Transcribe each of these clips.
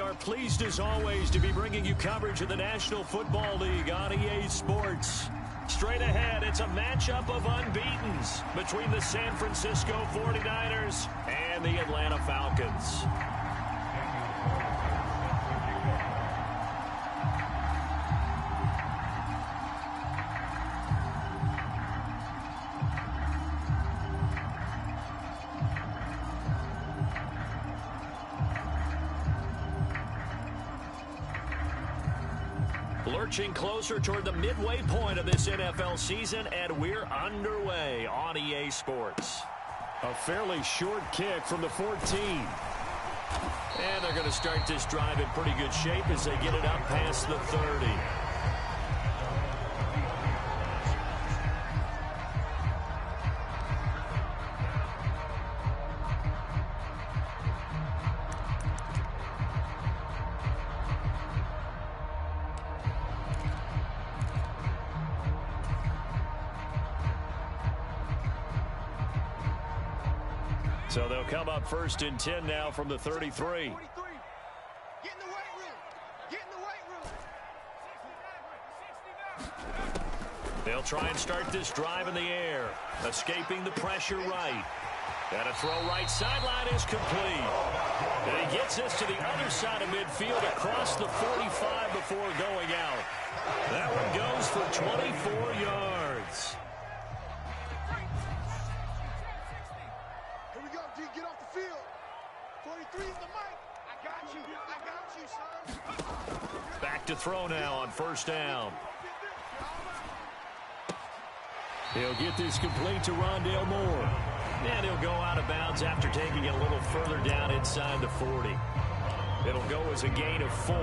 are pleased as always to be bringing you coverage of the National Football League on EA Sports. Straight ahead, it's a matchup of unbeatens between the San Francisco 49ers and the Atlanta Falcons. Lurching closer toward the midway point of this NFL season, and we're underway on EA Sports. A fairly short kick from the 14. And they're going to start this drive in pretty good shape as they get it up past the 30. So they'll come up 1st and 10 now from the 33. 43. Get in the weight room. Get in the weight room. They'll try and start this drive in the air, escaping the pressure right. And a throw right sideline is complete. And he gets this to the other side of midfield across the 45 before going out. That one goes for 24 yards. Get off the field. 43 is the mic. I got you. I got you, son. Back to throw now on 1st down. He'll get this complete to Rondale Moore. And he'll go out of bounds after taking it a little further down inside the 40. It'll go as a gain of 4,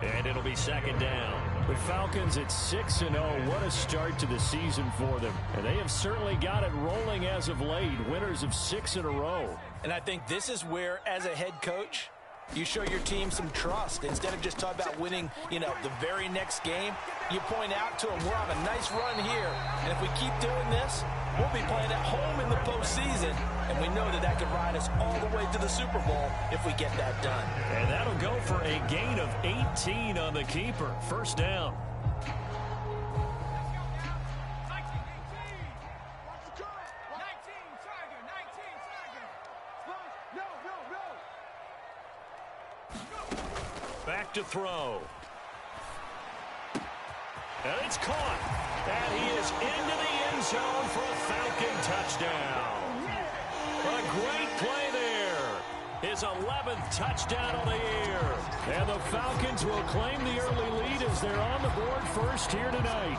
and it'll be 2nd down. The Falcons at 6-0. What a start to the season for them. And they have certainly got it rolling as of late. Winners of 6 in a row. And I think this is where, as a head coach, you show your team some trust. Instead of just talking about winning, the very next game, you point out to them, we're on a nice run here. And if we keep doing this, we'll be playing at home in the postseason. And we know that that could ride us all the way to the Super Bowl if we get that done. And that'll go for a gain of 18 on the keeper. 1st down. Back to throw. And it's caught. And he is into the end zone for a Falcon touchdown. A great play there. His 11th touchdown on the year. And the Falcons will claim the early lead as they're on the board first here tonight.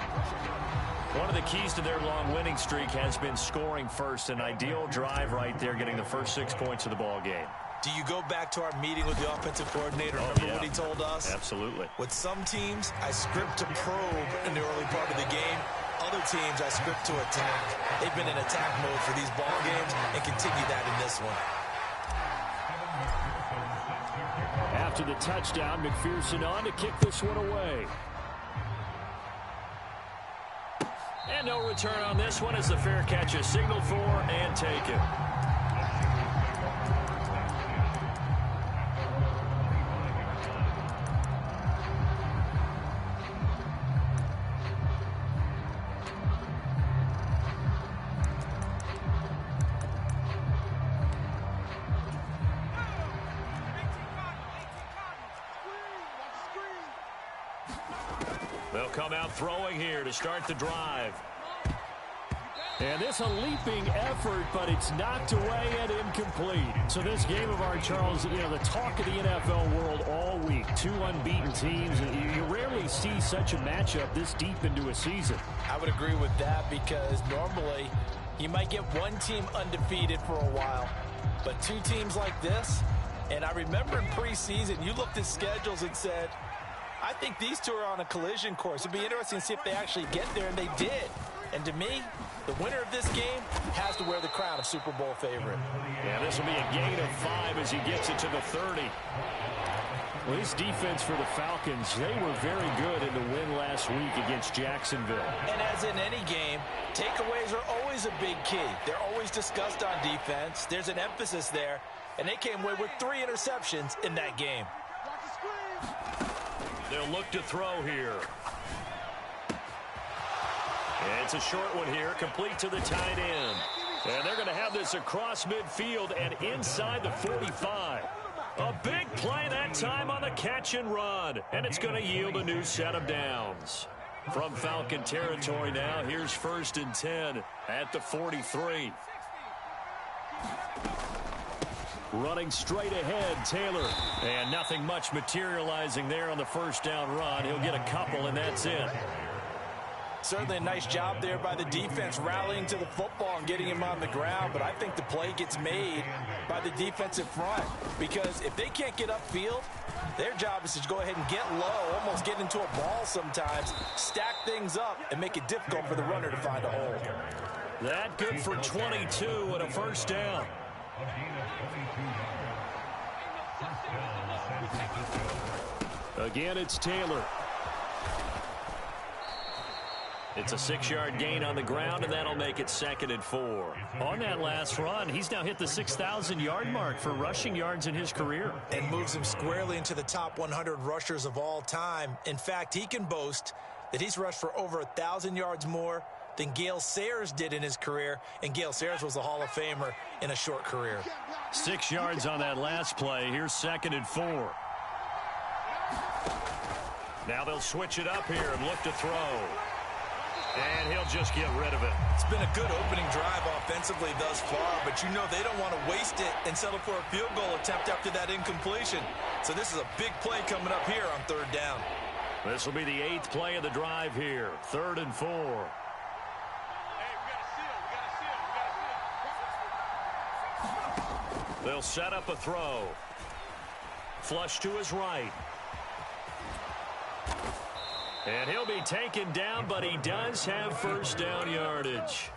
One of the keys to their long winning streak has been scoring first. An ideal drive right there, getting the first 6 points of the ball game. Do you go back to our meeting with the offensive coordinator? Remember what he told us? Absolutely. With some teams, I script to probe in the early part of the game. Other teams, I script to attack. They've been in attack mode for these ball games and continue that in this one. After the touchdown, McPherson on to kick this one away. And no return on this one as the fair catch is signaled for and taken. They'll come out throwing here to start the drive. And this a leaping effort, but it's knocked away and incomplete. So this game of ours, Charles, the talk of the NFL world all week. 2 unbeaten teams. You rarely see such a matchup this deep into a season. I would agree with that because normally you might get one team undefeated for a while, but 2 teams like this, and I remember in preseason you looked at schedules and said, I think these 2 are on a collision course. It'd be interesting to see if they actually get there, and they did. And to me, the winner of this game has to wear the crown of Super Bowl favorite. Yeah, this will be a gain of 5 as he gets it to the 30. Well, this defense for the Falcons, they were very good in the win last week against Jacksonville. And as in any game, takeaways are always a big key. They're always discussed on defense. There's an emphasis there, and they came away with 3 interceptions in that game. Watch the screen. They'll look to throw here. And it's a short one here, complete to the tight end. And they're going to have this across midfield and inside the 45. A big play that time on the catch and run. And it's going to yield a new set of downs. From Falcon territory now, here's 1st and 10 at the 43. Running straight ahead, Taylor. And nothing much materializing there on the first down run. He'll get a couple, and that's it. Certainly a nice job there by the defense rallying to the football and getting him on the ground, but I think the play gets made by the defensive front because if they can't get upfield, their job is to go ahead and get low, almost get into a ball sometimes, stack things up, and make it difficult for the runner to find a hole. That good for 22 and a first down. Again, it's Taylor. It's a 6-yard gain on the ground, and that'll make it 2nd and 4. On that last run, he's now hit the 6,000-yard mark for rushing yards in his career. And moves him squarely into the top 100 rushers of all time. In fact, he can boast that he's rushed for over 1,000 yards more than Gale Sayers did in his career, and Gale Sayers was a Hall of Famer in a short career. 6 yards on that last play. Here's 2nd and 4. Now they'll switch it up here and look to throw. And he'll just get rid of it. It's been a good opening drive offensively thus far, but you know they don't want to waste it and settle for a field goal attempt after that incompletion. So this is a big play coming up here on 3rd down. This will be the 8th play of the drive here. 3rd and 4. They'll set up a throw. Flush to his right. And he'll be taken down, but he does have first down yardage.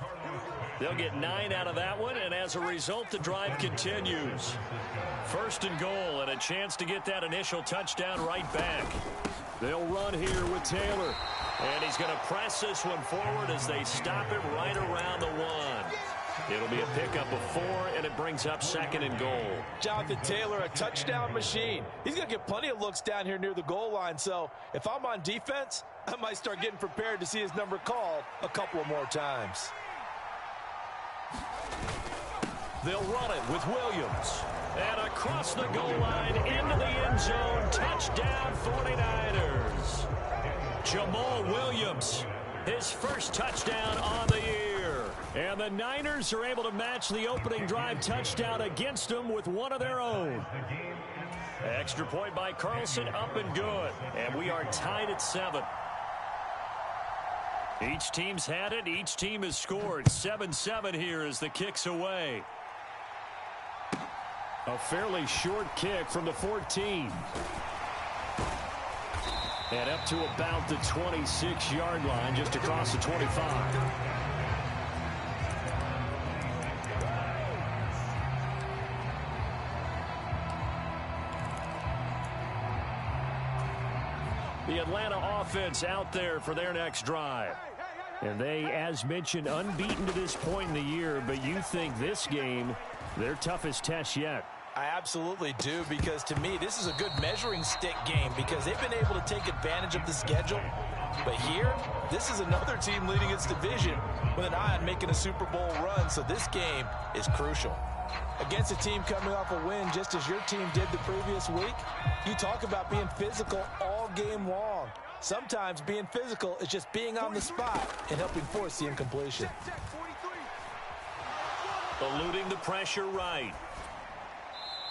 They'll get 9 out of that one, and as a result, the drive continues. 1st and goal, and a chance to get that initial touchdown right back. They'll run here with Taylor. And he's going to press this one forward as they stop him right around the 1. It'll be a pickup of 4, and it brings up 2nd and goal. Jonathan Taylor, a touchdown machine. He's going to get plenty of looks down here near the goal line, so if I'm on defense, I might start getting prepared to see his number called a couple of more times. They'll run it with Williams. And across the goal line into the end zone. Touchdown 49ers. Jamal Williams, his first touchdown on the year. And the Niners are able to match the opening drive touchdown against them with one of their own. Extra point by Carlson, up and good. And we are tied at 7. Each team's had it. Each team has scored. 7-7 here as the kick's away. A fairly short kick from the 14. And up to about the 26-yard line, just across the 25. The Atlanta offense out there for their next drive. And they, as mentioned, unbeaten to this point in the year, but you think this game, their toughest test yet. I absolutely do, because to me, this is a good measuring stick game because they've been able to take advantage of the schedule. But here, this is another team leading its division with an eye on making a Super Bowl run, so this game is crucial. Against a team coming off a win just as your team did the previous week, you talk about being physical all game long. Sometimes being physical is just being on the spot and helping force the incompletion. Eluding the pressure right.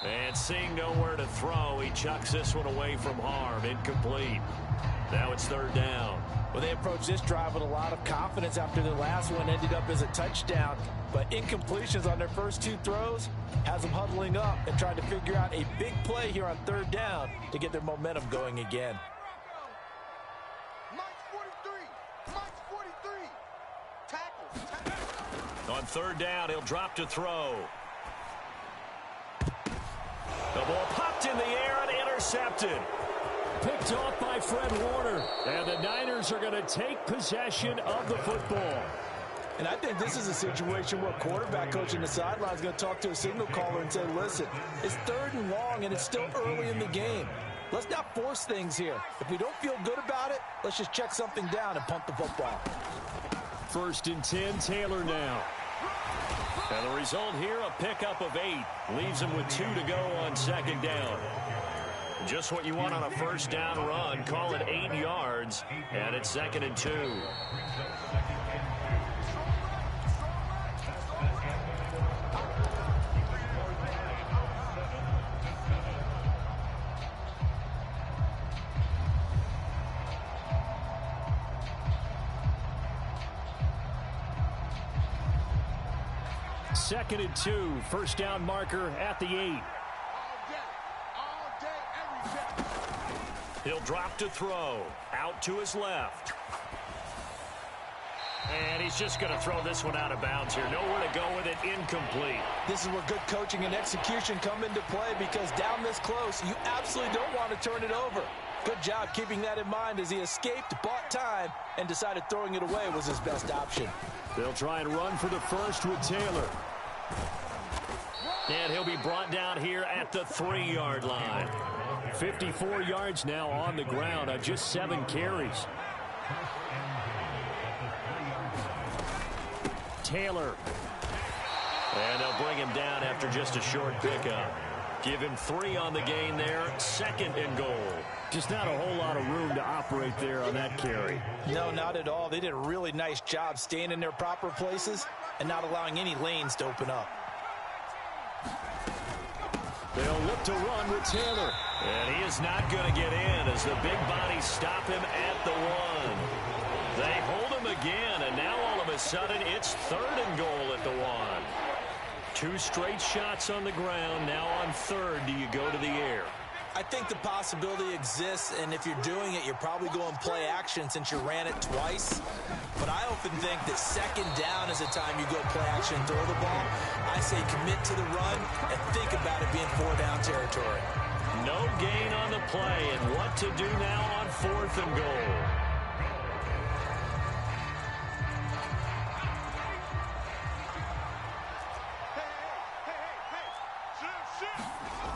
And seeing nowhere to throw, he chucks this one away from harm. Incomplete. Now it's 3rd down. Well, they approached this drive with a lot of confidence after their last one ended up as a touchdown. But incompletions on their first 2 throws has them huddling up and trying to figure out a big play here on 3rd down to get their momentum going again. On 3rd down, he'll drop to throw. The ball popped in the air and intercepted. Picked off by Fred Warner. And the Niners are going to take possession of the football. And I think this is a situation where quarterback coach in the sideline is going to talk to a signal caller and say, listen, it's 3rd and long and it's still early in the game. let's not force things here. If we don't feel good about it, let's just check something down and punt the football. 1st and 10, Taylor now. And the result here, a pickup of 8. Leaves him with 2 to go on 2nd down. Just what you want on a 1st down run. Call it 8 yards, and it's 2nd and 2. Second and 2, 1st down marker at the 8. He'll drop to throw. Out to his left. And he's just going to throw this one out of bounds here. Nowhere to go with it. Incomplete. This is where good coaching and execution come into play, because down this close, you absolutely don't want to turn it over. Good job keeping that in mind as he escaped, bought time, and decided throwing it away was his best option. They'll try and run for the 1st with Taylor. And he'll be brought down here at the 3-yard line. 54 yards now on the ground on just 7 carries. Taylor. And they'll bring him down after just a short pickup. Give him 3 on the gain there. 2nd and goal. Just not a whole lot of room to operate there on that carry. No, not at all. They did a really nice job staying in their proper places and not allowing any lanes to open up. They'll look to run with Taylor. And he is not going to get in as the big bodies stop him at the 1. They hold him again, and now all of a sudden it's 3rd and goal at the 1. 2 straight shots on the ground. Now on 3rd, do you go to the air? I think the possibility exists, and if you're doing it, you're probably going play action since you ran it twice. But I often think that 2nd down is the time you go play action and throw the ball. I say commit to the run and think about it being 4-down territory. No gain on the play, and what to do now on 4th and goal.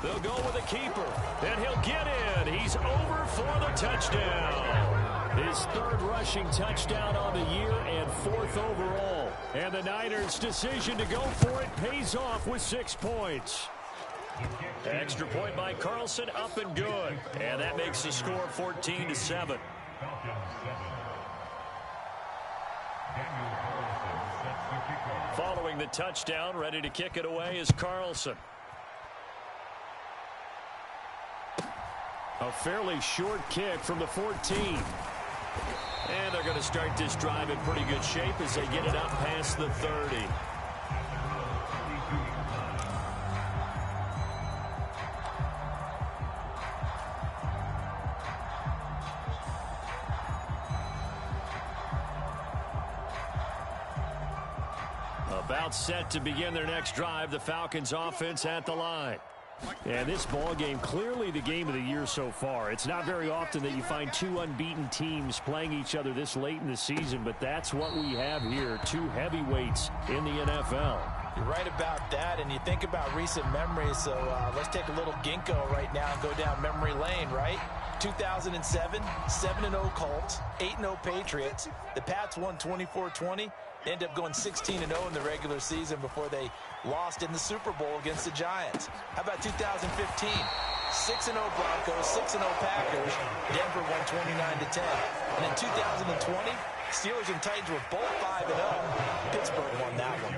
They'll go with a keeper, and he'll get in. He's over for the touchdown. His 3rd rushing touchdown on the year and 4th overall. And the Niners' decision to go for it pays off with 6 points. Extra point by Carlson, up and good. And that makes the score 14-7. Following the touchdown, ready to kick it away is Carlson. A fairly short kick from the 14. And they're going to start this drive in pretty good shape as they get it up past the 30. About set to begin their next drive. The Falcons offense at the line. And this ball game, clearly the game of the year so far. It's not very often that you find 2 unbeaten teams playing each other this late in the season, but that's what we have here, 2 heavyweights in the NFL. You're right about that, and you think about recent memories, so let's take a little ginkgo right now and go down memory lane, right? 2007, 7-0 Colts, 8-0 Patriots. The Pats won 24-20. They ended up going 16-0 in the regular season before they lost in the Super Bowl against the Giants. How about 2015? 6-0 Broncos, 6-0 Packers. Denver won 29-10. And in 2020, Steelers and Titans were both 5-0. Pittsburgh won that one.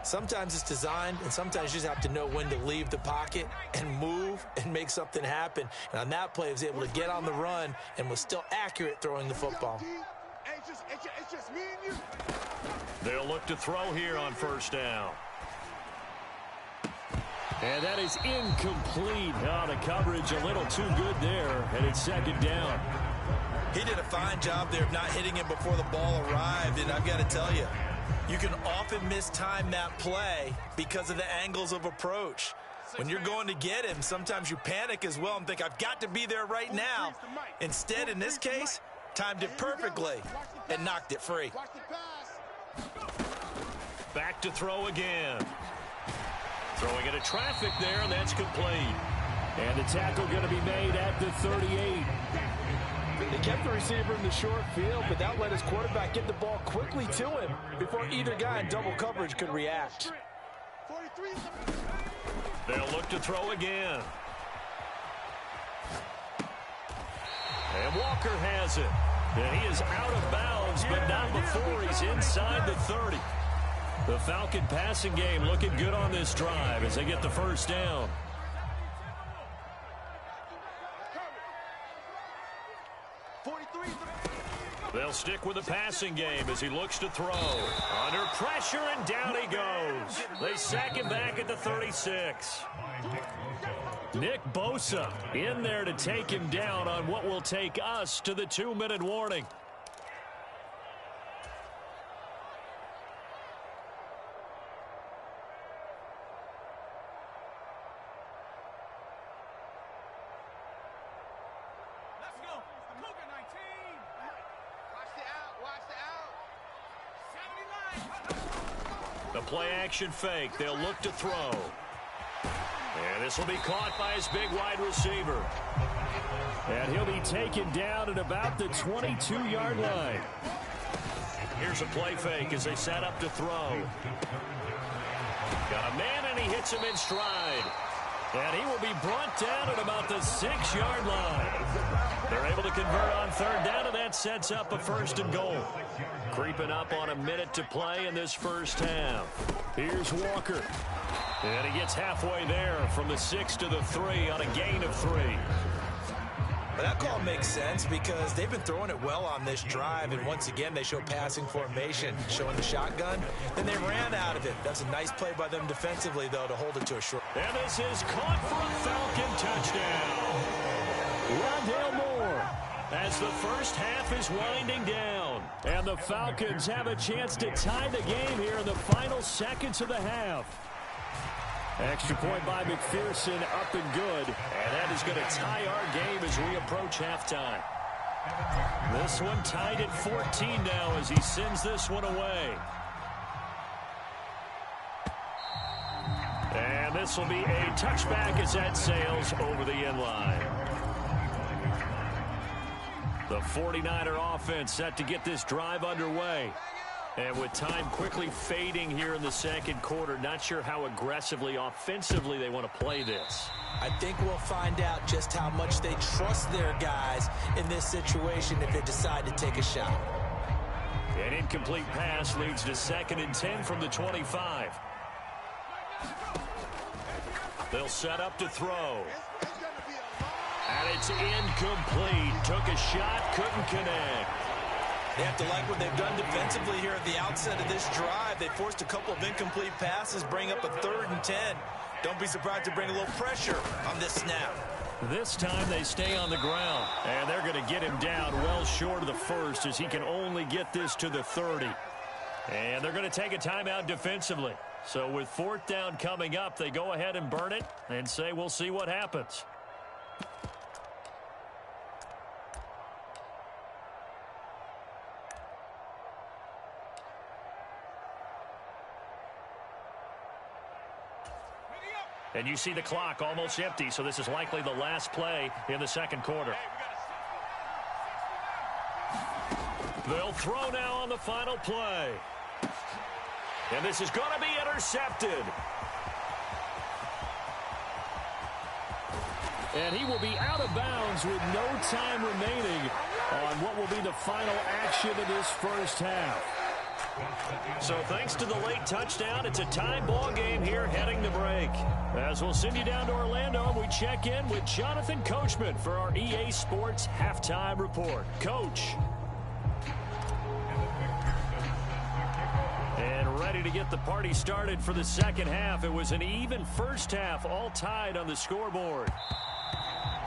Sometimes it's designed, and sometimes you just have to know when to leave the pocket and move and make something happen. And on that play, he was able to get on the run and was still accurate throwing the football. It's just me and you. They'll look to throw here on 1st down. And that is incomplete. Oh, the coverage a little too good there, and it's 2nd down. He did a fine job there of not hitting him before the ball arrived, and I've got to tell you, you can often mistime that play because of the angles of approach. When you're going to get him, sometimes you panic as well and think, I've got to be there right now. Instead, in this case, timed it perfectly and knocked it free. Back to throw again. Throwing into traffic there, and that's complete. And the tackle going to be made at the 38. They kept the receiver in the short field, but that let his quarterback get the ball quickly to him before either guy in double coverage could react. They'll look to throw again. And Walker has it. And he is out of bounds, but not before he's inside the 30. The Falcon passing game looking good on this drive as they get the first down. They'll stick with the passing game as he looks to throw. Under pressure, and down he goes. They sack him back at the 36. Nick Bosa in there to take him down on what will take us to the 2-minute warning. The play-action fake. They'll look to throw. And this will be caught by his big wide receiver. And he'll be taken down at about the 22-yard line. Here's a play fake as they set up to throw. Got a man, and he hits him in stride. And he will be brought down at about the 6-yard line. They're able to convert on third down, and that sets up a 1st and goal. Creeping up on a minute to play in this first half. Here's Walker. And he gets halfway there from the 6 to the 3 on a gain of 3. But that call makes sense because they've been throwing it well on this drive, and once again they show passing formation, showing the shotgun. Then they ran out of it. That's a nice play by them defensively, though, to hold it to a short. And this is caught for a Falcon touchdown. Rondale Moore. As the first half is winding down. And the Falcons have a chance to tie the game here in the final seconds of the half. Extra point by McPherson, up and good. And that is going to tie our game as we approach halftime. This one tied at 14 now as he sends this one away. And this will be a touchback as that sails over the end line. The 49er offense set to get this drive underway. And with time quickly fading here in the second quarter, not sure how aggressively, offensively they want to play this. I think we'll find out just how much they trust their guys in this situation if they decide to take a shot. An incomplete pass leads to 2nd and 10 from the 25. They'll set up to throw. And it's incomplete. Took a shot, couldn't connect. They have to like what they've done defensively here at the outset of this drive. They forced a couple of incomplete passes, bring up a 3rd and 10. Don't be surprised to bring a little pressure on this snap. This time they stay on the ground, and they're going to get him down well short of the 1st as he can only get this to the 30. And they're going to take a timeout defensively. So with 4th down coming up, they go ahead and burn it and say we'll see what happens. And you see the clock almost empty, so this is likely the last play in the second quarter. They'll throw now on the final play. And this is going to be intercepted. And he will be out of bounds with no time remaining on what will be the final action of this first half. So thanks to the late touchdown, it's a tie ball game here heading to break. As we'll send you down to Orlando, we check in with Jonathan Coachman for our EA Sports Halftime Report. Coach. And ready to get the party started for the second half. It was an even first half, all tied on the scoreboard.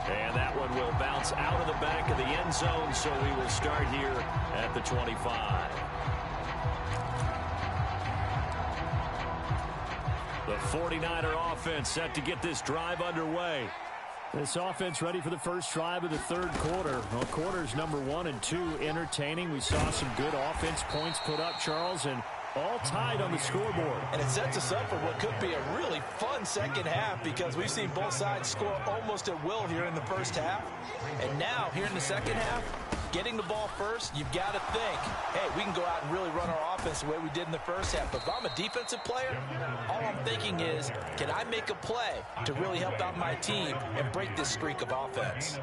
And that one will bounce out of the back of the end zone, so we will start here at the 25. The 49er offense set to get this drive underway. This offense ready for the first drive of the third quarter. Well, quarters number 1 and 2 entertaining. We saw some good offense points put up, Charles, and all tied on the scoreboard. And it sets us up for what could be a really fun second half because we've seen both sides score almost at will here in the first half. And now, here in the second half, getting the ball first, you've got to think, hey, we can go out and really run our offense the way we did in the first half. But if I'm a defensive player, all I'm thinking is, can I make a play to really help out my team and break this streak of offense?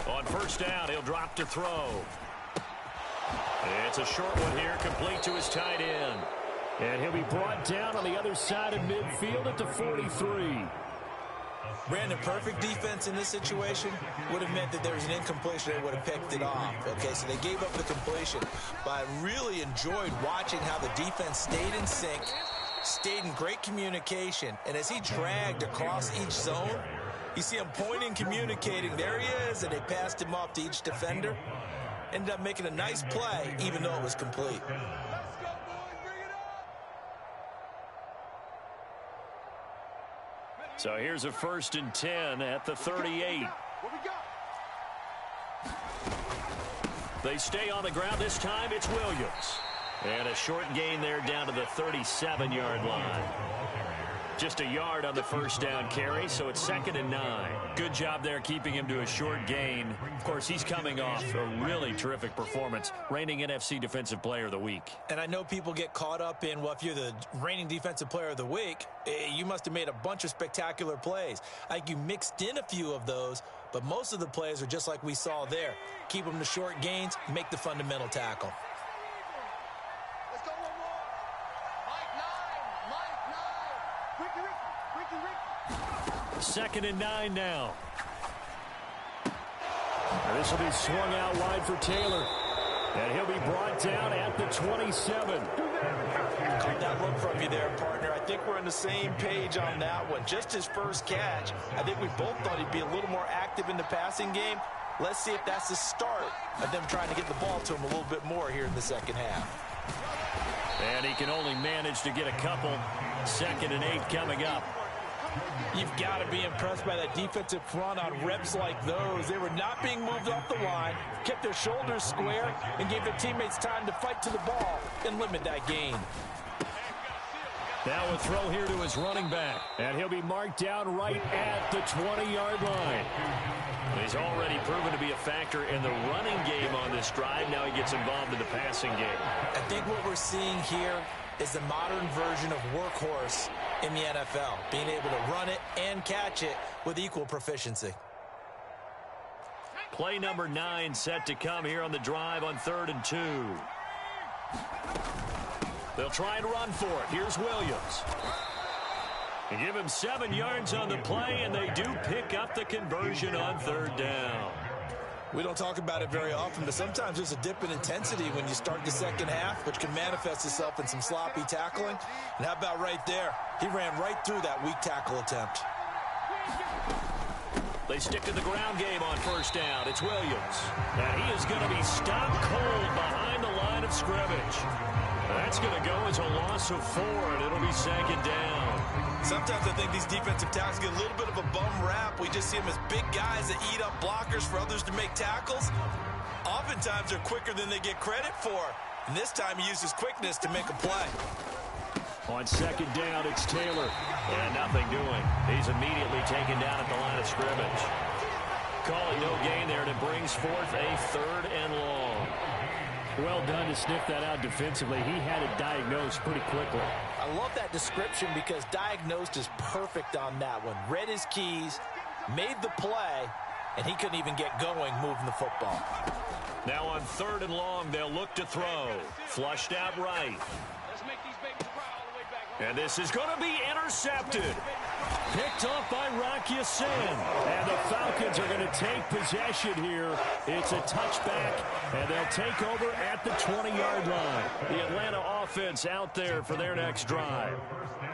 On first down, he'll drop to throw. It's a short one here, complete to his tight end. And he'll be brought down on the other side of midfield at the 43. Brandon, perfect defense in this situation would have meant that there was an incompletion. They would have picked it off. Okay, so they gave up the completion. But I really enjoyed watching how the defense stayed in sync, stayed in great communication. And as he dragged across each zone, you see him pointing, communicating. There he is, and they passed him off to each defender. Ended up making a nice play, even though it was complete. So here's a 1st and 10 at the 38. They stay on the ground. This time it's Williams. And a short gain there down to the 37-yard line. Just a yard on the first down carry, so it's 2nd and 9. Good job there keeping him to a short gain. Of course, he's coming off a really terrific performance, reigning NFC Defensive Player of the Week. And I know people get caught up in, well, if you're the reigning Defensive Player of the Week, you must have made a bunch of spectacular plays. I think you mixed in a few of those, but most of the plays are just like we saw there. Keep them to short gains, make the fundamental tackle. 2nd and 9 now. This will be swung out wide for Taylor. And he'll be brought down at the 27. Caught that look from you there, partner. I think we're on the same page on that one. Just his first catch. I think we both thought he'd be a little more active in the passing game. Let's see if that's the start of them trying to get the ball to him a little bit more here in the second half. And he can only manage to get a couple. 2nd and 8 coming up. You've got to be impressed by that defensive front on reps like those. They were not being moved off the line, kept their shoulders square, and gave their teammates time to fight to the ball and limit that gain. Now a throw here to his running back. And he'll be marked down right at the 20-yard line. He's already proven to be a factor in the running game on this drive. Now he gets involved in the passing game. I think what we're seeing here is the modern version of workhorse in the NFL, being able to run it and catch it with equal proficiency. Play number 9 set to come here on the drive on 3rd and 2. They'll try and run for it. Here's Williams. They give him 7 yards on the play, and they do pick up the conversion on 3rd down. We don't talk about it very often, but sometimes there's a dip in intensity when you start the second half, which can manifest itself in some sloppy tackling. And how about right there? He ran right through that weak tackle attempt. They stick to the ground game on 1st down. It's Williams. And he is going to be stopped cold behind the line of scrimmage. That's going to go as a loss of 4, and it'll be 2nd down. Sometimes I think these defensive tackles get a little bit of a bum rap. We just see them as big guys that eat up blockers for others to make tackles. Oftentimes they're quicker than they get credit for. And this time he used his quickness to make a play. On 2nd down, it's Taylor. And nothing doing. He's immediately taken down at the line of scrimmage. Call it no gain there, and it brings forth a 3rd and long. Well done to sniff that out defensively. He had it diagnosed pretty quickly. I love that description because diagnosed is perfect on that one. Read his keys, made the play, and he couldn't even get going moving the football. Now on 3rd and long, they'll look to throw. Flushed out right. And this is going to be intercepted. Picked off by Rocky Sin. And the Falcons are going to take possession here. It's a touchback, and they'll take over at the 20-yard line. The Atlanta offense out there for their next drive.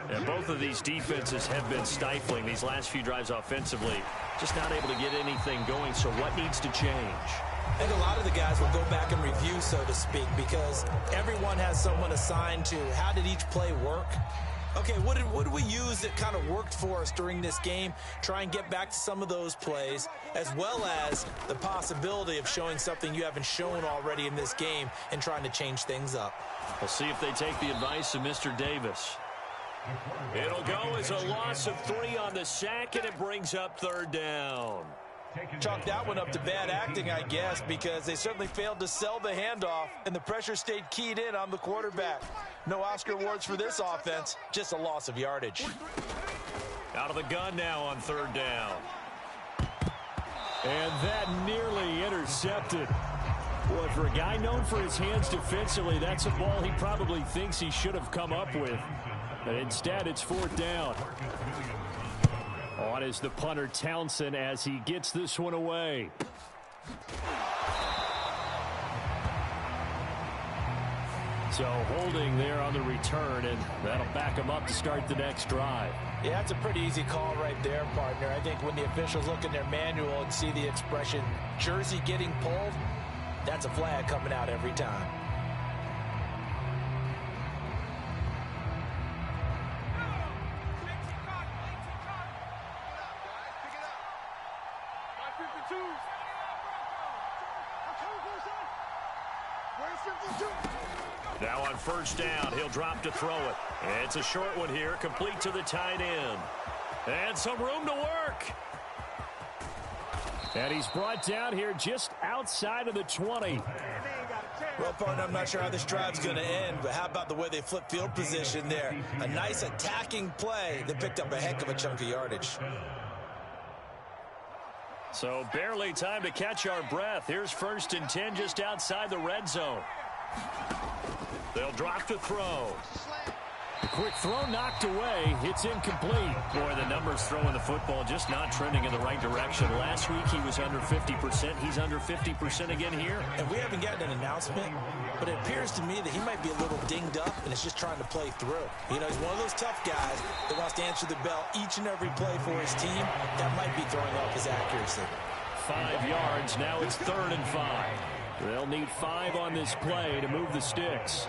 And both of these defenses have been stifling these last few drives offensively. Just not able to get anything going, so what needs to change? I think a lot of the guys will go back and review, so to speak, because everyone has someone assigned to how did each play work. Okay, what did we use that kind of worked for us during this game? Try and get back to some of those plays, as well as the possibility of showing something you haven't shown already in this game and trying to change things up. We'll see if they take the advice of Mr. Davis. It'll go as a loss of 3 on the sack, and it brings up 3rd down. Chalk that one up to bad acting, I guess, because they certainly failed to sell the handoff, and the pressure stayed keyed in on the quarterback. No Oscar awards for this offense, just a loss of yardage. Out of the gun now on 3rd down. And that nearly intercepted. Boy, for a guy known for his hands defensively, that's a ball he probably thinks he should have come up with. But instead, it's 4th down. On is the punter, Townsend, as he gets this one away. So holding there on the return, and that'll back him up to start the next drive. Yeah, that's a pretty easy call right there, partner. I think when the officials look in their manual and see the expression, jersey getting pulled, that's a flag coming out every time. Now on 1st down, he'll drop to throw it. It's a short one here, complete to the tight end. And some room to work. And he's brought down here just outside of the 20. Well, partner, I'm not sure how this drive's going to end, but how about the way they flip field position there? A nice attacking play that picked up a heck of a chunk of yardage. So barely time to catch our breath. Here's 1st and 10 just outside the red zone. They'll drop to throw. The quick throw knocked away. It's incomplete. Boy, the numbers throwing the football just not trending in the right direction. Last week he was under 50%. He's under 50% again here. And we haven't gotten an announcement, but it appears to me that he might be a little dinged up and is just trying to play through. You know, he's one of those tough guys that wants to answer the bell each and every play for his team. That might be throwing off his accuracy. 5 yards. Now it's 3rd and 5. They'll need 5 on this play to move the sticks.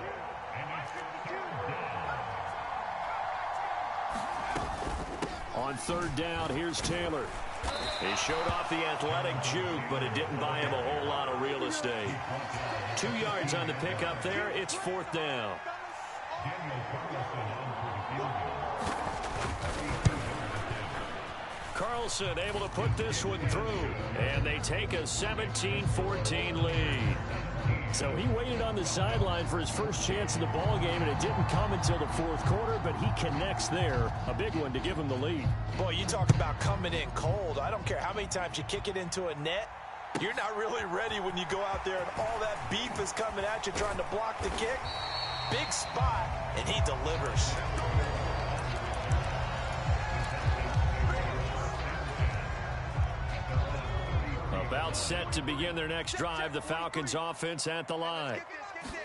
On 3rd down, here's Taylor. He showed off the athletic juke, but it didn't buy him a whole lot of real estate. 2 yards on the pickup there. It's 4th down. Carlson able to put this one through, and they take a 17-14 lead. So he waited on the sideline for his first chance in the ball game, and it didn't come until the 4th quarter, but he connects there. A big one to give him the lead. Boy, you talk about coming in cold. I don't care how many times you kick it into a net. You're not really ready when you go out there and all that beef is coming at you trying to block the kick. Big spot, and he delivers. About set to begin their next drive, the Falcons offense at the line.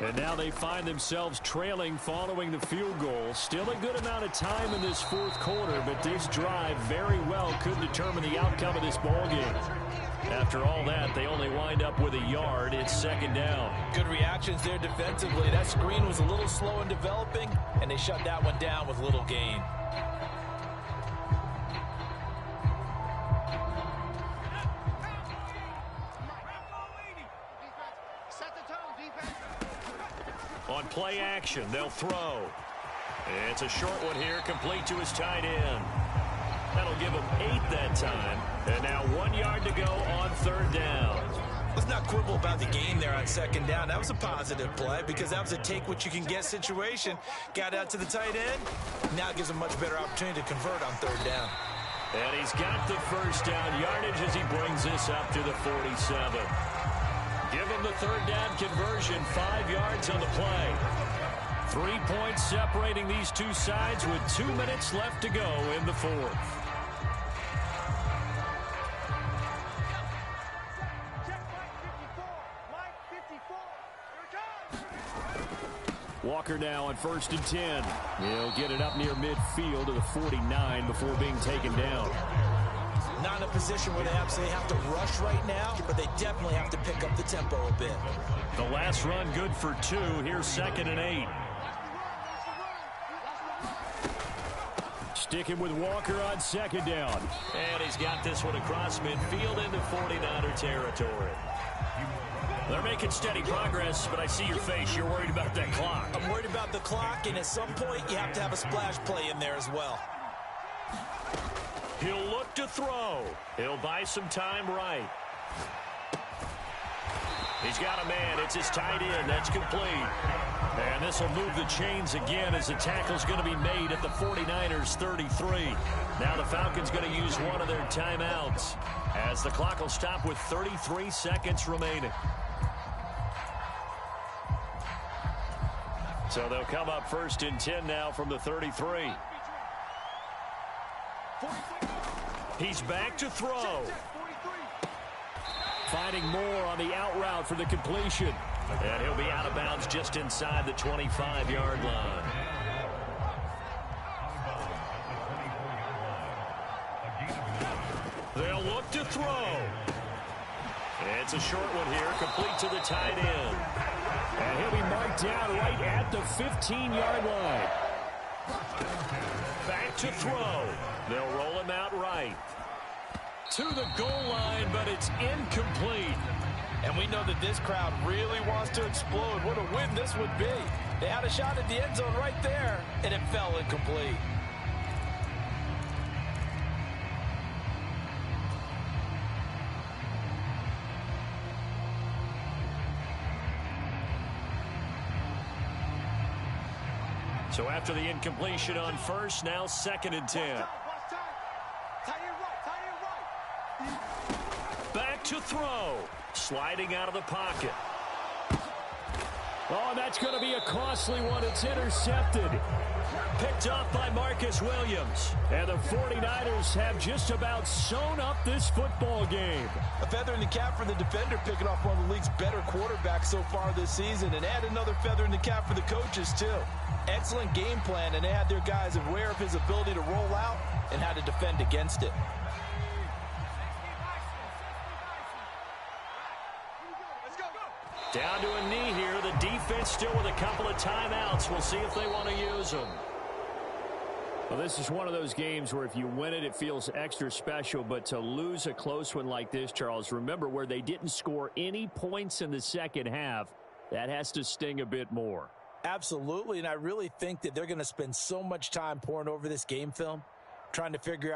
And now they find themselves trailing following the field goal. Still a good amount of time in this 4th quarter, but this drive very well could determine the outcome of this ball game. After all that, they only wind up with a yard. It's 2nd down. Good reactions there defensively. That screen was a little slow in developing, and they shut that one down with little gain. On play action, they'll throw. It's a short one here, complete to his tight end. That'll give him 8 that time. And now 1 yard to go on 3rd down. Let's not quibble about the gain there on 2nd down. That was a positive play because that was a take-what-you-can-get situation. Got out to the tight end. Now it gives him a much better opportunity to convert on 3rd down. And he's got the 1st down yardage as he brings this up to the 47. Give him the 3rd down conversion, 5 yards on the play. 3 points separating these two sides with 2 minutes left to go in the 4th. Walker now on 1st and 10. He'll get it up near midfield to the 49 before being taken down. Not in a position where they absolutely have to rush right now, but they definitely have to pick up the tempo a bit. The last run good for 2. Here's 2nd and 8. Sticking with Walker on second down. And he's got this one across midfield into 49er territory. They're making steady progress, but I see your face. You're worried about that clock. I'm worried about the clock, and at some point, you have to have a splash play in there as well. He'll look to throw. He'll buy some time right. He's got a man. It's his tight end. That's complete. And this will move the chains again as the tackle's going to be made at the 49ers 33. Now the Falcons going to use one of their timeouts as the clock will stop with 33 seconds remaining. So they'll come up 1st and 10 now from the 33. He's back to throw. Finding more on the out route for the completion. And he'll be out of bounds just inside the 25-yard line. They'll look to throw. It's a short one here, complete to the tight end. And he'll be marked down right at the 15-yard line. Back to throw. They'll roll him out right. To the goal line, but it's incomplete. And we know that this crowd really wants to explode. What a win this would be. They had a shot at the end zone right there, and it fell incomplete. So after the incompletion on first, now 2nd and 10. Back to throw. Sliding out of the pocket. Oh, that's going to be a costly one. It's intercepted. Picked off by Marcus Williams. And the 49ers have just about sewn up this football game. A feather in the cap for the defender, picking off one of the league's better quarterbacks so far this season. And add another feather in the cap for the coaches, too. Excellent game plan, and they had their guys aware of his ability to roll out and how to defend against it. Down to a knee here. The defense still with a couple of timeouts. We'll see if they want to use them. Well, this is one of those games where if you win it, it feels extra special. But to lose a close one like this, Charles, remember where they didn't score any points in the second half, that has to sting a bit more. Absolutely, and I really think that they're going to spend so much time poring over this game film, trying to figure out